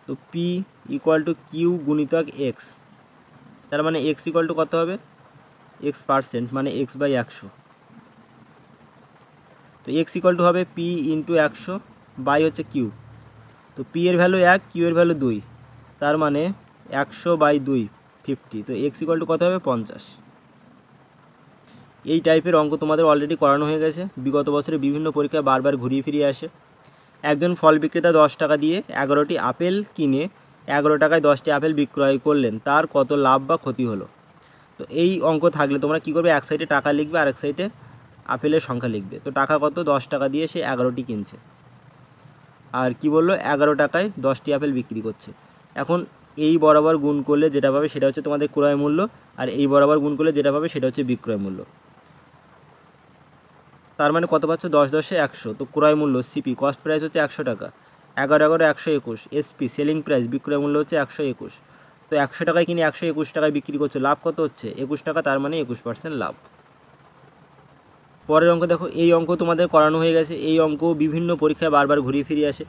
তো পি ইকুয়াল টু কিউ গুণিতক এক্স, তার মানে এক্স ইকুয়াল টু কত হবে x%, মানে x/100। তো এক্স ইকুয়াল টু হবে পি ইন্টু 100 বাই হচ্ছে কিউ। তো পি এর ভ্যালু 1, কিউ এর ভ্যালু 2, তার মানে 100/2 50। তো এক্স ইকুয়াল টু কত হবে 50। এই টাইপের অঙ্ক তোমাদের অলরেডি করানো হয়ে গেছে, বিগত বছরে বিভিন্ন পরীক্ষায় বারবার ঘুরিয়ে ফিরিয়ে আসে। একজন ফল বিক্রেতা 10 টাকা দিয়ে 11টি আপেল কিনে 11 টাকায় 10টি আপেল বিক্রয় করলেন, তার কত লাভ বা ক্ষতি হলো। তো এই অঙ্ক থাকলে তোমরা কী করবে, এক সাইডে টাকা লিখবে আর এক সাইডে আপেলের সংখ্যা লিখবে। তো টাকা কত 10 টাকা দিয়ে সে 11টি কিনছে, আর কি বললো 11 টাকায় 10টি আপেল বিক্রি করছে। এখন এই বরাবর গুণ করলে যেটা পাবে সেটা হচ্ছে তোমাদের ক্রয় মূল্য, আর এই বরাবর গুণ করলে যেটা পাবে সেটা হচ্ছে বিক্রয় মূল্য। তার মানে কত পাচ্ছ 10 10 100। তো ক্রয় মূল্য সিপি কস্ট প্রাইস হচ্ছে 100 টাকা, 11 11 121। এসপি সেলিং প্রাইস বিক্রয় মূল্য হচ্ছে 121। তো 100 টাকায় কিনে 121 টাকায় বিক্রি করছে, লাভ কত হচ্ছে 21 টাকা, তার মানে 21% লাভ। পরের অঙ্ক দেখো, এই অঙ্ক তোমাদের করানো হয়ে গেছে। এই অঙ্ক বিভিন্ন পরীক্ষায় বারবার ঘুরিয়ে ফিরিয়ে আসে।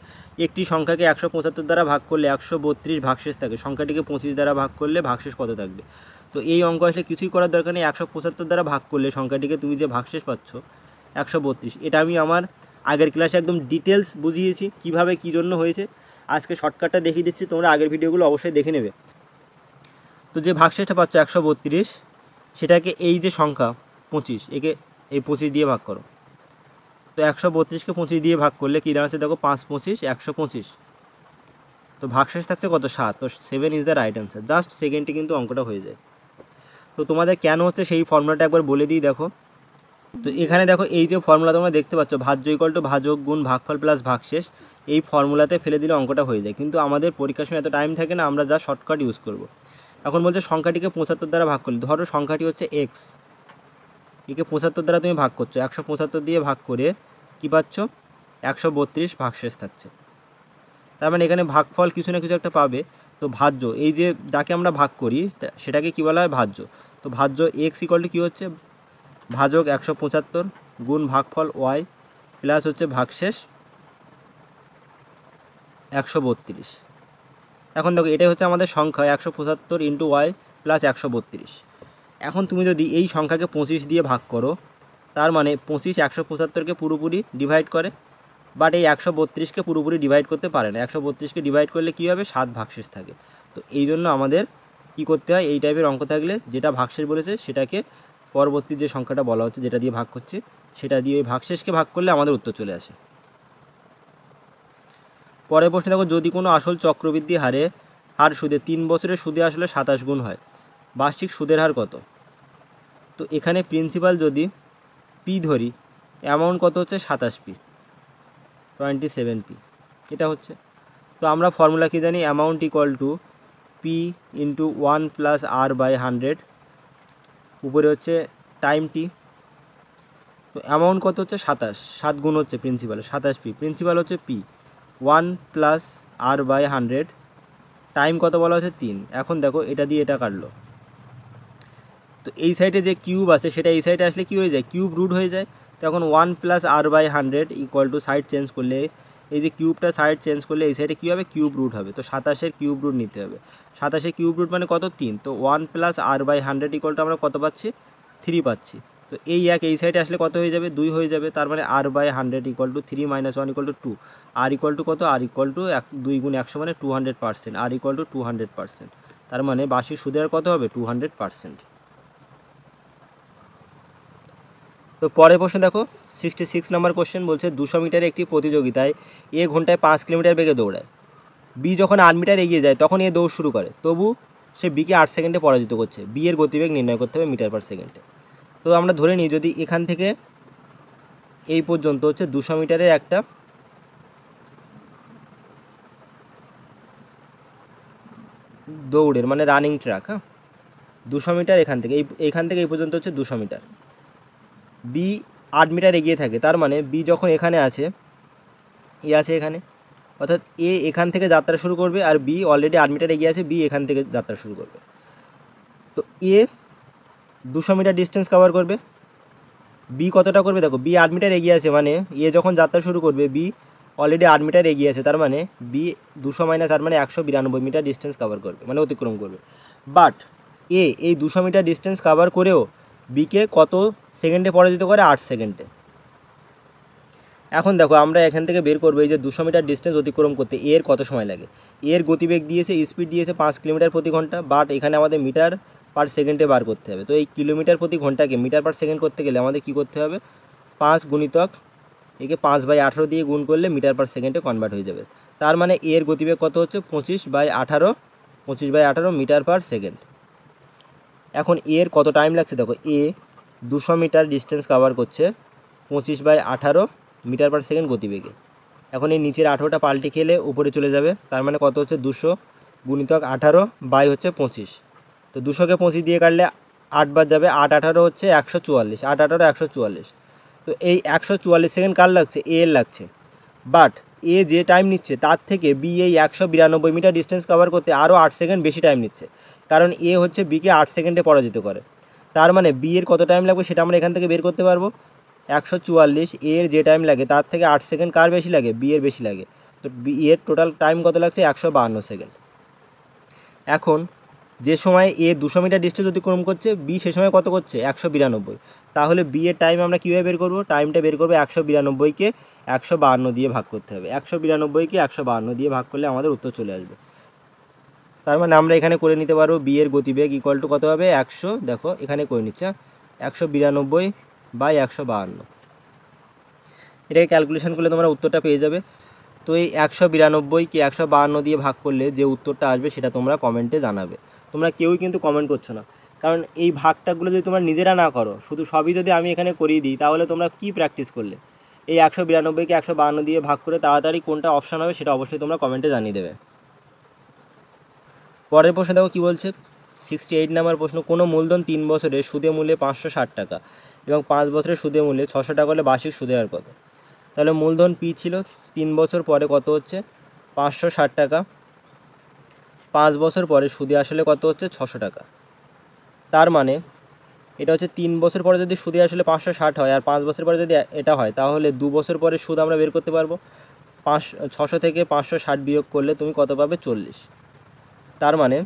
একটি সংখ্যাকে 175 দ্বারা ভাগ করলে 132 ভাগশেষ থাকে, সংখ্যাটিকে 25 দ্বারা ভাগ করলে ভাগশেষ কত থাকবে। তো এই অঙ্ক আসলে কিছুই করার দরকার নেই, 175 দ্বারা ভাগ করলে সংখ্যাটিকে তুমি যে ভাগশেষ পাচ্ছ 132, এটা আমি আমার আগের ক্লাসে একদম ডিটেলস বুঝিয়েছি কিভাবে কী জন্য হয়েছে। আজকে শর্টকাটটা দেখিয়ে দিচ্ছি, তোমরা আগের ভিডিওগুলো অবশ্যই দেখে নেবে। তো যে ভাগশেষটা পাচ্ছ 132, সেটাকে এই যে সংখ্যা 25, একে এই 25 দিয়ে ভাগ করো। তো 132কে 25 দিয়ে ভাগ করলে কী দাঁড়াচ্ছে দেখো 5 25 125। তো ভাগশেষ থাকছে কত 7। তো 7 is the right answer. Just সেকেন্ডে কিন্তু অঙ্কটা হয়ে যায়। তো তোমাদের কেন হচ্ছে সেই ফর্মুলাটা একবার বলে দিই দেখো। তো এখানে দেখো এই যে ফর্মুলা তোমরা দেখতে পাচ্ছ, ভাজ্য ইকুয়াল টু ভাজক গুণ ভাগফল প্লাস ভাগশেষ, এই ফর্মুলাতে ফেলে দিলে অঙ্কটা হয়ে যায়। কিন্তু আমাদের পরীক্ষার সময় এত টাইম থাকে না, আমরা যা শর্টকাট ইউজ করব। এখন বলছে সংখ্যাটিকে 75 দ্বারা ভাগ করলে, ধরো সংখ্যাটি হচ্ছে এক্স, একে 75 দ্বারা তুমি ভাগ করছো, 175 দিয়ে ভাগ করে কী পাচ্ছ 132 ভাগশেষ থাকছে। তার মানে এখানে ভাগফল কিছু না কিছু একটা পাবে। তো ভাজ্য এই যে যাকে আমরা ভাগ করি সেটাকে কী বলা হয় ভাজ্য। তো ভাজ্য এক্স ইকুয়াল টু কী হচ্ছে ভাজক 175 গুণ ভাগফল ওয়াই প্লাস হচ্ছে ভাগশেষ 132। এখন দেখো এটাই হচ্ছে আমাদের সংখ্যা 175 ইন্টু ওয়াই প্লাস 132। এখন তুমি যদি এই সংখ্যাকে 25 দিয়ে ভাগ করো, তার মানে 25 175কে পুরোপুরি ডিভাইড করে, বাট এই 132কে পুরোপুরি ডিভাইড করতে পারে না। 132কে ডিভাইড করলে কী হবে 7 ভাগশেষ থাকে। তো এই জন্য আমাদের কী করতে হয়, এই টাইপের অঙ্ক থাকলে যেটা ভাগশেষ বলেছে সেটাকে পরবর্তী যে সংখ্যাটা বলা হচ্ছে যেটা দিয়ে ভাগ করছে সেটা দিয়ে ওই ভাগশেষকে ভাগ করলে আমাদের উত্তর চলে আসে। পরের প্রশ্নে দেখো, যদি কোনো আসল চক্রবৃদ্ধি হার সুদে 3 বছরের সুদে আসলে 27 গুণ হয়, বার্ষিক সুদের হার কত। তো এখানে প্রিন্সিপাল যদি পি ধরি, অ্যামাউন্ট কত হচ্ছে 27p, 27p এটা হচ্ছে। তো আমরা ফর্মুলা কি জানি, amount equal to P into 1 plus R by 100, উপরে হচ্ছে টাইম টি। তো অ্যামাউন্ট কত হচ্ছে 27, 7 গুণ হচ্ছে প্রিন্সিপালে 27p, প্রিন্সিপাল হচ্ছে P 1 plus R by 100, time কত বলা হচ্ছে 3। এখন দেখো এটা দিয়ে এটা কাটলো, তো এই সাইডে যে কিউব আছে সেটা এই সাইডে আসলে কী হয়ে যায় কিউব রুট হয়ে যায়। তো এখন 1 plus R by 100 equal to side change করলে, এই যে কিউবটা সাইড চেঞ্জ করলে এই সাইডে কী হবে কিউব রুট হবে। তো 27-এর কিউব রুট নিতে হবে, 27-এর কিউব রুট মানে কত 3। তো 1 plus R by 100 equal to আমরা কত পাচ্ছি 3 পাচ্ছি। তো এই এক এই সাইডে আসলে কত হয়ে যাবে 2 হয়ে যাবে, তার মানে r/100 = 3 - 1 = 2। r = কত, r = 2 × 100 মানে 200%, r = 200%। তার মানে বার্ষিক সুদের হার কত হবে 200%। তো পরের প্রশ্ন দেখো 66 নম্বর কোশ্চেন বলছে 200 মিটারের একটি প্রতিযোগিতায় এ ঘন্টায় 5 কিলোমিটার বেগে দৌড়ায়। বি যখন 8 মিটার এগিয়ে যায় তখন এ দৌড় শুরু করে, তবু সে বিকে 8 সেকেন্ডে পরাজিত করছে। বি এর গতিবেগ নির্ণয় করতে হবে মিটার/সেকেন্ডে। তো আমরা ধরে নিই যদি এখান থেকে এই পর্যন্ত হচ্ছে 200 মিটারের একটা দৌড়ের মানে রানিং ট্র্যাক, হ্যাঁ 200 মিটার এখান থেকে এই পর্যন্ত হচ্ছে 200 মিটার। বি 8 মিটার এগিয়ে থাকে, তার মানে বি যখন এখানে আছে, এ আছে এখানে, অর্থাৎ এ এখান থেকে যাত্রা শুরু করবে আর বি অলরেডি 8 মিটার এগিয়ে আছে, বি এখান থেকে যাত্রা শুরু করবে। তো এ 200 মিটার ডিস্টেন্স কভার করবে, বি কতটা করবে দেখো, বি 8 মিটার এগিয়ে আছে মানে এ যখন যাত্রা শুরু করবে বি অলরেডি 8 মিটার এগিয়ে আছে, তার মানে বি 200 - 8 মানে 192 মিটার ডিস্টেন্স কভার করবে, মানে অতিক্রম করবে। বাট এ এই 200 মিটার ডিস্টেন্স কভার করেও বিকে কত সেকেন্ডে পরাজিত করে, 8 সেকেন্ডে। এখন দেখো আমরা এখান থেকে বের করবো এই যে 200 মিটার ডিস্টেন্স অতিক্রম করতে এর কত সময় লাগে। এর গতিবেগ দিয়েছে, স্পিড দিয়েছে 5 কিলোমিটার প্রতি ঘন্টা, বাট এখানে আমাদের মিটার/সেকেন্ডে বার করতে হবে। তো এই কিলোমিটার প্রতি ঘন্টাকে মিটার/সেকেন্ড করতে গেলে আমাদের কি করতে হবে, 5 গুণিতক একে 5/18 দিয়ে গুণ করলে মিটার/সেকেন্ডে কনভার্ট হয়ে যাবে। তার মানে এর গতিবেগ কত হচ্ছে 25/18 মিটার/সেকেন্ড। এখন এর কত টাইম লাগছে দেখো, এ 200 মিটার ডিস্টেন্স কভার করছে 25/18 মিটার/সেকেন্ড গতিবেগে। এখন এই নিচের 18টা পাল্টে খেলে উপরে চলে যাবে, তার মানে কত হচ্ছে 200 গুণিতক 18 বাই হচ্ছে 25। তো 200কে 25 দিয়ে কাটলে 8 বার যাবে, 8×18 হচ্ছে 144, 8×18 144। তো এই 144 সেকেন্ড কার লাগছে, এ এর লাগছে। বাট এ যে টাইম নিচ্ছে তার থেকে বি এই 192 মিটার ডিস্টেন্স কভার করতে আরও 8 সেকেন্ড বেশি টাইম নিচ্ছে, কারণ এ হচ্ছে বিকে 8 সেকেন্ডে পরাজিত করে। তার মানে বি এর কত টাইম লাগবে সেটা আমরা এখান থেকে বের করতে পারবো। 144 এর যে টাইম লাগে তার থেকে 8 সেকেন্ড কার বেশি লাগে, বি এর বেশি লাগে। তো বি এর টোটাল টাইম কত লাগছে 152 সেকেন্ড। এখন যে সময় এ 200 মিটার ডিস্টেন্স অতিক্রম করছে বি সে সময় কত করছে 192, তাহলে বি এর টাইম আমরা কীভাবে বের করবো, টাইমটা বের করবো 192কে 152 দিয়ে ভাগ করতে হবে। 192কে 152 দিয়ে ভাগ করলে আমাদের উত্তর চলে আসবে। তার মানে আমরা এখানে করে নিতে পারবো বি এর গতিবেগ ইকুয়াল টু কত হবে 100, দেখো এখানে করে নিচ্ছে 192/152। এটাকে ক্যালকুলেশন করলে তোমরা উত্তরটা পেয়ে যাবে। তো এই 192কে 152 দিয়ে ভাগ করলে যে উত্তরটা আসবে সেটা তোমরা কমেন্টে জানাবে। তোমরা কেউই কিন্তু কমেন্ট করছো না, কারণ এই ভাগটাগুলো যদি তোমরা নিজেরা না করো, শুধু সবই যদি আমি এখানে করিয়ে দিই, তাহলে তোমরা কি প্র্যাকটিস করলে। এই 192কে 152 দিয়ে ভাগ করে তাড়াতাড়ি কোনটা অপশান হবে সেটা অবশ্যই তোমরা কমেন্টে জানিয়ে দেবে। পরের প্রশ্ন দেখো কী বলছে 68 নম্বর প্রশ্ন, কোনো মূলধন 3 বছরে সুদে মূল্যে 560 টাকা এবং 5 বছরের সুদে মূল্যে 600 টাকা হলে বার্ষিক সুদের হার কত। তাহলে মূলধন পি ছিল, 3 বছর পরে কত হচ্ছে 560 টাকা, 5 বছর পরে সুদে আসলে কত হচ্ছে 600 টাকা। তার মানে এটা হচ্ছে 3 বছর পরে যদি সুদে আসলে 560 হয় আর 5 বছর পরে যদি এটা হয়, তাহলে 2 বছর পরে সুদ আমরা বের করতে পারবো। 600 থেকে 560 বিয়োগ করলে তুমি কত পাবে 40। তার মানে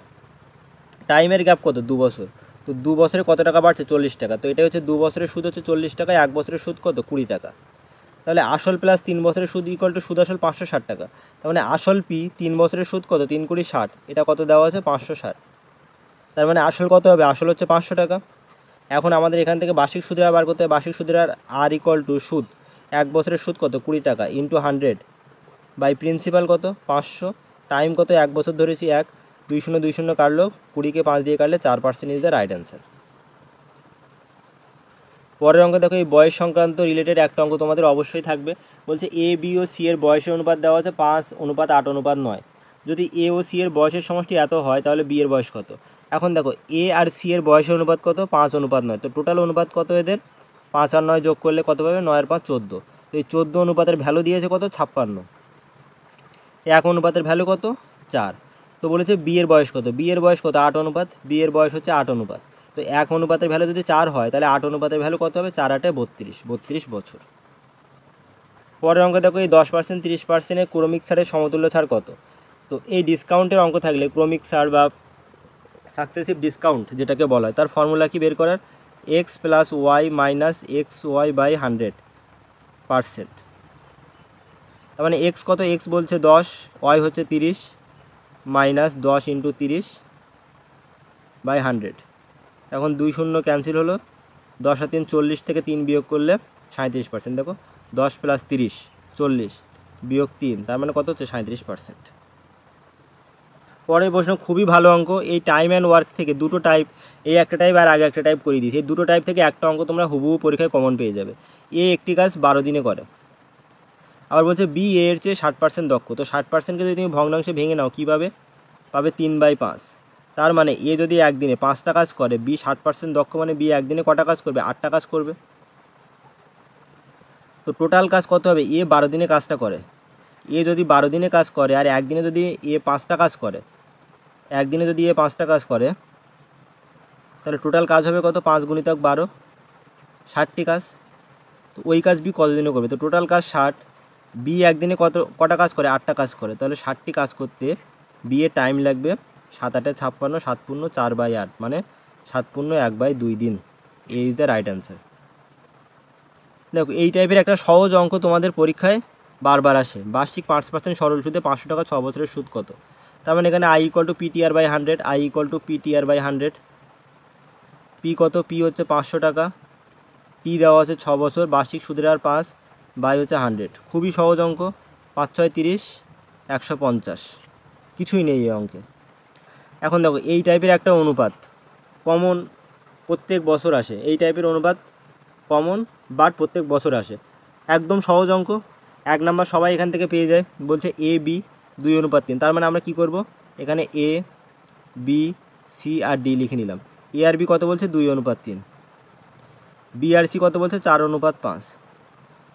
টাইমের গ্যাপ কত 2 বছর, তো 2 বছরে কত টাকা বাড়ছে 40 টাকা। তো এটা হচ্ছে 2 বছরের সুদ হচ্ছে 40 টাকা, 1 বছরের সুদ কত 20 টাকা। তাহলে আসল প্লাস 3 বছরের সুদ ইকুয়াল টু সুদ আসল 560 টাকা। তার মানে আসল পি 3 বছরের সুদ কত 3 × 60, এটা কত দেওয়া আছে 560। তার মানে আসল কত হবে, আসল হচ্ছে 500 টাকা। এখন আমাদের এখান থেকে বার্ষিক সুদের হার বার করতে হবে। বার্ষিক সুদের হার আর ইকুয়াল টু সুদ 1 বছরের সুদ কত 20 টাকা ইন্টু 100 বাই প্রিন্সিপাল কত 500, টাইম কত 1 বছর ধরেছি 1, 2 0 2 0 কাটলো, 20কে 5 দিয়ে কাটলে 4% ইজ দ্য রাইট অ্যান্সার। পরের অঙ্ক দেখো, এই বয়স সংক্রান্ত রিলেটেড একটা অঙ্ক তোমাদের অবশ্যই থাকবে। বলছে এ বি ও সি এর বয়সের অনুপাত দেওয়া আছে 5:8:9। যদি এ ও সি এর বয়সের সমষ্টি এত হয় তাহলে বি এর বয়স কত। এখন দেখো এ আর সি এর বয়সের অনুপাত কত 5:9, তো টোটাল অনুপাত কত এদের 5 আর 9 যোগ করলে কত পাবে 9 আর 5 14। তো এই 14 অনুপাতের ভ্যালু দিয়েছে কত 56, 1 অনুপাতের ভ্যালু কত 4। তো বলেছে বি এর বয়স কত, বি এর বয়স কত 8 বি এর বয়স হচ্ছে 8। তো 1 অনুপাতের ভ্যালু যদি 4 হয় তাহলে 8 অনুপাতের ভ্যালু কত হবে 4 8 32 বছর। পরের অঙ্ক দেখো, এই 10% 30%-এর ক্রমিক ছাড়ের সমতুল্য ছাড় কত। তো এই ডিসকাউন্টের অঙ্ক থাকলে ক্রমিক ছাড় বা সাকসেসিভ ডিসকাউন্ট যেটাকে বলা হয় তার ফর্মুলা কি বের করার, X plus Y minus X Y by 100%। তার মানে এক্স কত, এক্স বলছে 10, ওয়াই হচ্ছে 30, মাইনাস 10 ইন্টু 30 বাই 100। এখন 2 শূন্য ক্যান্সেল হলো, 10 আর 3 40, থেকে 3 বিয়োগ করলে 37%। দেখো 10 প্লাস 30 40 বিয়োগ 3, তার মানে কত হচ্ছে 37%। পরের প্রশ্ন খুবই ভালো অঙ্ক। এই টাইম অ্যান্ড ওয়ার্ক থেকে দুটো টাইপ, এই একটা টাইপ আর আগে একটা টাইপ করে দিয়েছি, এই দুটো টাইপ থেকে একটা অঙ্ক তোমরা হুবহু পরীক্ষায় কমন পেয়ে যাবে। এ একটি কাজ 12 দিনে করে। আবার বলছে বি এর চেয়ে 60% দক্ষ। তো 60%কে যদি তুমি ভগ্নাংশে ভেঙে নাও, কীভাবে পাবে? 3/5। তার মানে এ যদি একদিনে 5টা কাজ করে, বি 60% দক্ষ, মানে বি একদিনে কটা কাজ করবে? 8টা কাজ করবে। তো টোটাল কাজ কত হবে? এ 12 দিনে কাজটা করে, এ যদি 12 দিনে কাজ করে আর একদিনে যদি এ 5টা কাজ করে, একদিনে যদি এ 5টা কাজ করে, তাহলে টোটাল কাজ হবে কত? 5 গুণিতক 12, 60টি কাজ। তো ওই কাজ বি কতদিনে করবে? তো টোটাল কাজ 60, বি একদিনে কটা কাজ করে? 8টা কাজ করে, তাহলে 60টি কাজ করতে বি এর টাইম লাগবে 7 8 56, 7 পূর্ণ 4/8, মানে 7 পূর্ণ 1/2 দিন। এ ইজ দ্য রাইট অ্যান্সার। দেখো এই টাইপের একটা সহজ অঙ্ক তোমাদের পরীক্ষায় বারবার আসে। বার্ষিক 5% সরল সুদে 500 টাকা 6 বছরের সুদ কত? তার মানে এখানে I equal to PTR by 100, I equal to PTR by 100। P কত? পি হচ্ছে 500 টাকা, টি দেওয়া আছে 6 বছর, বার্ষিক সুদের হার 5, বাই হচ্ছে 100। খুবই সহজ অঙ্ক। 5 6 30, 150, কিছুই নেই এই অঙ্কে। এখন দেখো এই টাইপের একটা অনুপাত কমন প্রত্যেক বছর আসে, এই টাইপের অনুপাত কমন বাট প্রত্যেক বছর আসে। একদম সহজ অঙ্ক, 1 নাম্বার সবাই এখান থেকে পেয়ে যায়। বলছে এ বি 2:3। তার মানে আমরা কি করব? এখানে A B C R D লিখে নিলাম। এ আর বি কত বলছে? 2:3। বি আর সি কত বলছে? 4:5।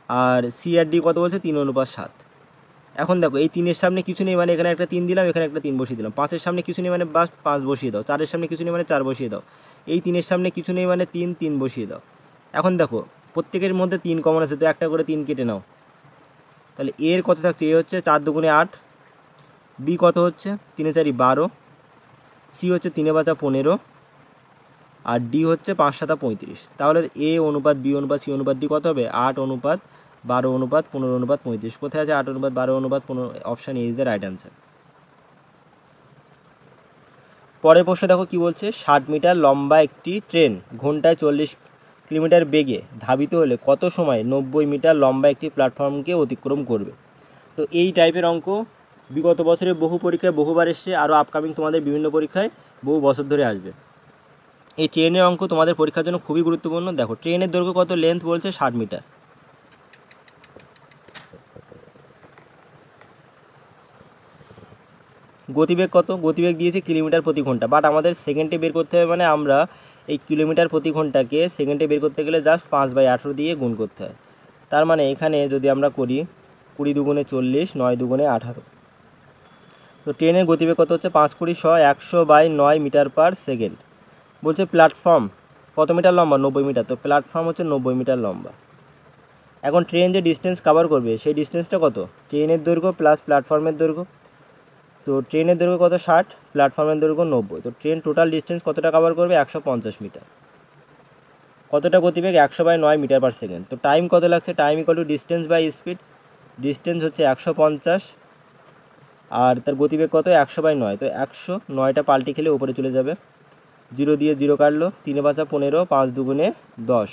আর সি আর ডি কত বলছে? 3:7। এখন দেখো এই 3-এর সামনে কিছু নেই, মানে এখানে একটা 3 দিলাম, এখানে একটা 3 বসিয়ে দিলাম। 5-এর সামনে কিছু নেই, মানে বাস 5 বসিয়ে দাও। 4-এর সামনে কিছু নেই, মানে 4 বসিয়ে দাও। এই 3-এর সামনে কিছু নেই, মানে 3 বসিয়ে দাও। এখন দেখো প্রত্যেকের মধ্যে 3 কমন আছে, তো একটা করে 3 কেটে নাও। তাহলে এর কত থাকছে? এ হচ্ছে 4 দুগুণে 8, বি কত হচ্ছে? 3 4 12, সি হচ্ছে 3 5 15, আর ডি হচ্ছে 5 7 35। তাহলে এ অনুপাত বি অনুপাত সি অনুপাত ডি কত হবে? 8 অনুপাত 12 অনুপাত 15 অনুপাত 35। কোথায় আছে 8 অনুপাত 12 অনুপাত 15? Option A is the right answer. পরের প্রশ্ন দেখো কি বলছে। 60 মিটার লম্বা একটি ট্রেন ঘন্টায় 40 কিলোমিটার বেগে ধাবিত হলে কত সময় 90 মিটার লম্বা একটি প্ল্যাটফর্মকে অতিক্রম করবে? তো এই টাইপের অঙ্ক বিগত বছরে বহু পরীক্ষায় বহুবার এসছে, আরও আপকামিং তোমাদের বিভিন্ন পরীক্ষায় বহু বছর ধরে আসবে। এই ট্রেনের অঙ্ক তোমাদের পরীক্ষার জন্য খুবই গুরুত্বপূর্ণ। দেখো ট্রেনের দৈর্ঘ্য কত? লেন্থ বলছে 60 মিটার। গতিবেগ কত? গতিবেগ দিয়েছে কিলোমিটার প্রতি ঘন্টা, বাট আমাদের সেকেন্ডে বের করতে হবে, মানে আমরা এই কিলোমিটার প্রতি ঘন্টাকে সেকেন্ডে বের করতে গেলে জাস্ট 5/18 দিয়ে গুণ করতে হয়। তার মানে এখানে যদি আমরা করি 20 দুগুণে 40, 9 দুগুণে 18। তো ট্রেনের গতিবেগ কত হচ্ছে? 5 20 100/9 মিটার পার সেকেন্ড। বলছে প্ল্যাটফর্ম কত মিটার লম্বা? 90 মিটার। তো প্ল্যাটফর্ম হচ্ছে 90 মিটার লম্বা। এখন ট্রেন যে ডিস্টেন্স কভার করবে সেই ডিস্টেন্সটা কত? ট্রেনের দৈর্ঘ্য প্লাস প্ল্যাটফর্মের দৈর্ঘ্য। তো ট্রেনের দৈর্ঘ্য কত? 60, প্ল্যাটফর্মের দৈর্ঘ্য 90। তো ট্রেন টোটাল ডিস্টেন্স কতটা কভার করবে? 150 মিটার। কতটা গতিবেগ? 100/9 মিটার পার সেকেন্ড। তো টাইম কত লাগছে? Time equal to distance by speed. Distance হচ্ছে 150 আর তার গতিবেগ কত? 100/9। তো 109টা পাল্টি খেলে উপরে চলে যাবে, 0 দিয়ে 0 কাটলো, 3 5 15, 5 দুগুণে 10,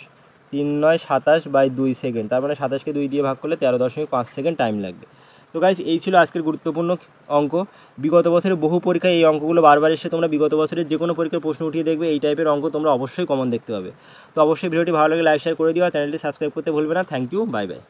3 9 27/2 সেকেন্ড। তার মানে 27কে 2 দিয়ে ভাগ করলে 13.5 সেকেন্ড টাইম লাগবে। তো গাইস এই ছিল আজকের গুরুত্বপূর্ণ অঙ্ক। বিগত বছরে বহু পরীক্ষায় এই অঙ্কগুলো বারবার এসে তোমরা বিগত বছরের যে কোনো পরীক্ষার প্রশ্ন উঠিয়ে দেখবে, এই টাইপের অঙ্ক তোমরা অবশ্যই কমন দেখতে পাবে। তো অবশ্যই ভিডিওটি ভালো লাগে লাইক শেয়ার করে দিও, আর চ্যানেলটি সাবস্ক্রাইব করতে ভুলবে না। Thank you, bye by.